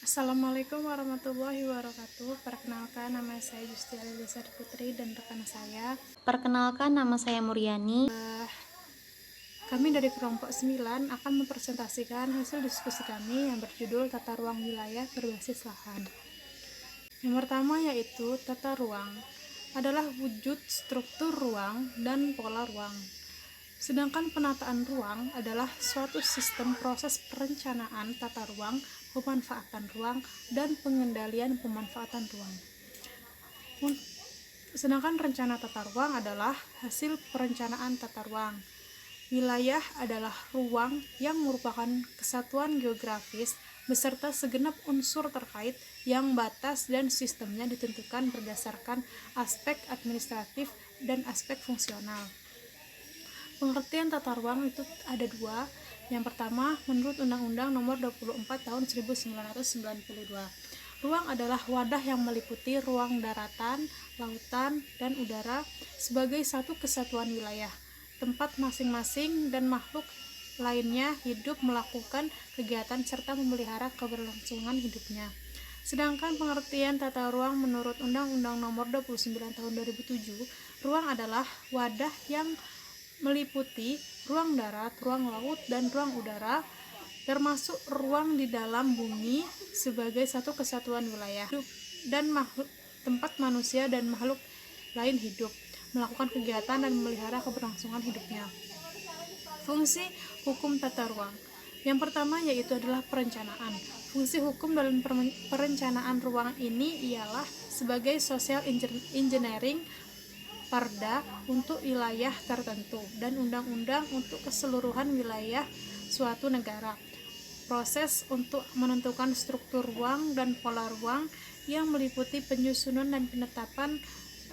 Assalamualaikum warahmatullahi wabarakatuh. Perkenalkan, nama saya Justia Liliasari Putri dan rekan saya. Perkenalkan, nama saya Muriani. Kami dari kelompok 9 akan mempresentasikan hasil diskusi kami yang berjudul Tata Ruang Wilayah Berbasis Lahan. Yang pertama yaitu tata ruang adalah wujud struktur ruang dan pola ruang. Sedangkan penataan ruang adalah suatu sistem proses perencanaan tata ruang, pemanfaatan ruang, dan pengendalian pemanfaatan ruang. Sedangkan rencana tata ruang adalah hasil perencanaan tata ruang. Wilayah adalah ruang yang merupakan kesatuan geografis beserta segenap unsur terkait yang batas dan sistemnya ditentukan berdasarkan aspek administratif dan aspek fungsional. Pengertian tata ruang itu ada dua. Yang pertama, menurut Undang-Undang Nomor 24 Tahun 1992, ruang adalah wadah yang meliputi ruang daratan, lautan, dan udara sebagai satu kesatuan wilayah, tempat masing-masing dan makhluk lainnya hidup melakukan kegiatan serta memelihara keberlangsungan hidupnya. Sedangkan pengertian tata ruang menurut Undang-Undang Nomor 29 Tahun 2007, ruang adalah wadah yang meliputi ruang darat, ruang laut, dan ruang udara, termasuk ruang di dalam bumi sebagai satu kesatuan wilayah dan tempat manusia dan makhluk lain hidup, melakukan kegiatan dan memelihara keberlangsungan hidupnya. Fungsi hukum tata ruang yang pertama yaitu adalah perencanaan. Fungsi hukum dalam perencanaan ruang ini ialah sebagai social engineering perda untuk wilayah tertentu dan undang-undang untuk keseluruhan wilayah suatu negara. Proses untuk menentukan struktur ruang dan pola ruang yang meliputi penyusunan dan penetapan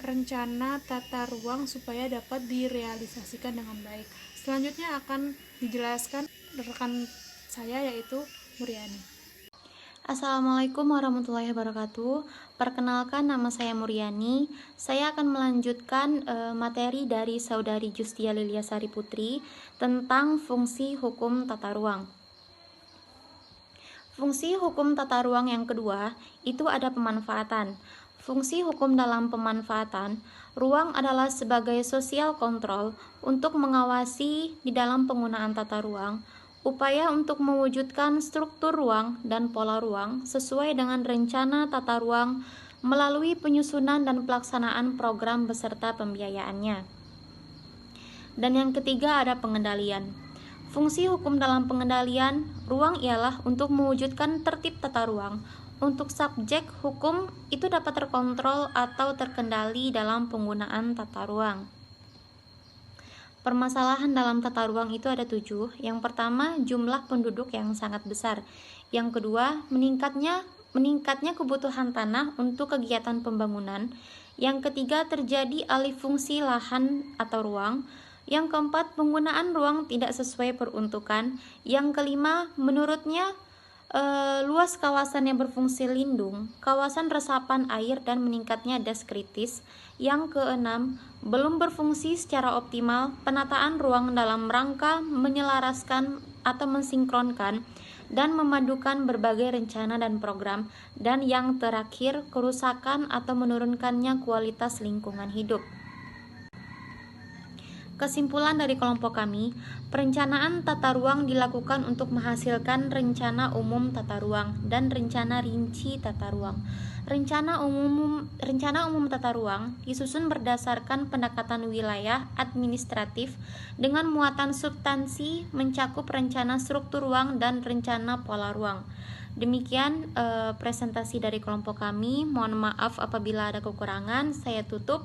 rencana tata ruang supaya dapat direalisasikan dengan baik. Selanjutnya akan dijelaskan rekan saya yaitu Muriani. Assalamualaikum warahmatullahi wabarakatuh. Perkenalkan, nama saya Muriani. Saya akan melanjutkan materi dari saudari Justia Liliasari Putri tentang fungsi hukum tata ruang. Fungsi hukum tata ruang yang kedua itu ada pemanfaatan. Fungsi hukum dalam pemanfaatan, ruang adalah sebagai sosial kontrol untuk mengawasi di dalam penggunaan tata ruang, upaya untuk mewujudkan struktur ruang dan pola ruang sesuai dengan rencana tata ruang melalui penyusunan dan pelaksanaan program beserta pembiayaannya. Dan yang ketiga ada pengendalian. Fungsi hukum dalam pengendalian ruang ialah untuk mewujudkan tertib tata ruang. Untuk subjek hukum itu dapat terkontrol atau terkendali dalam penggunaan tata ruang. Permasalahan dalam tata ruang itu ada 7. Yang pertama, jumlah penduduk yang sangat besar. Yang kedua, meningkatnya kebutuhan tanah untuk kegiatan pembangunan. Yang ketiga, terjadi alih fungsi lahan atau ruang. Yang keempat, penggunaan ruang tidak sesuai peruntukan. Yang kelima, menurutnya luas kawasan yang berfungsi lindung, kawasan resapan air dan meningkatnya das kritis. Yang keenam, belum berfungsi secara optimal penataan ruang dalam rangka menyelaraskan atau mensinkronkan dan memadukan berbagai rencana dan program. Dan yang terakhir, kerusakan atau menurunkannya kualitas lingkungan hidup. Kesimpulan dari kelompok kami, perencanaan tata ruang dilakukan untuk menghasilkan rencana umum tata ruang dan rencana rinci tata ruang. Rencana umum tata ruang disusun berdasarkan pendekatan wilayah administratif dengan muatan substansi mencakup rencana struktur ruang dan rencana pola ruang. Demikian presentasi dari kelompok kami. Mohon maaf apabila ada kekurangan. Saya tutup.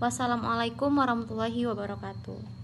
Wassalamualaikum warahmatullahi wabarakatuh.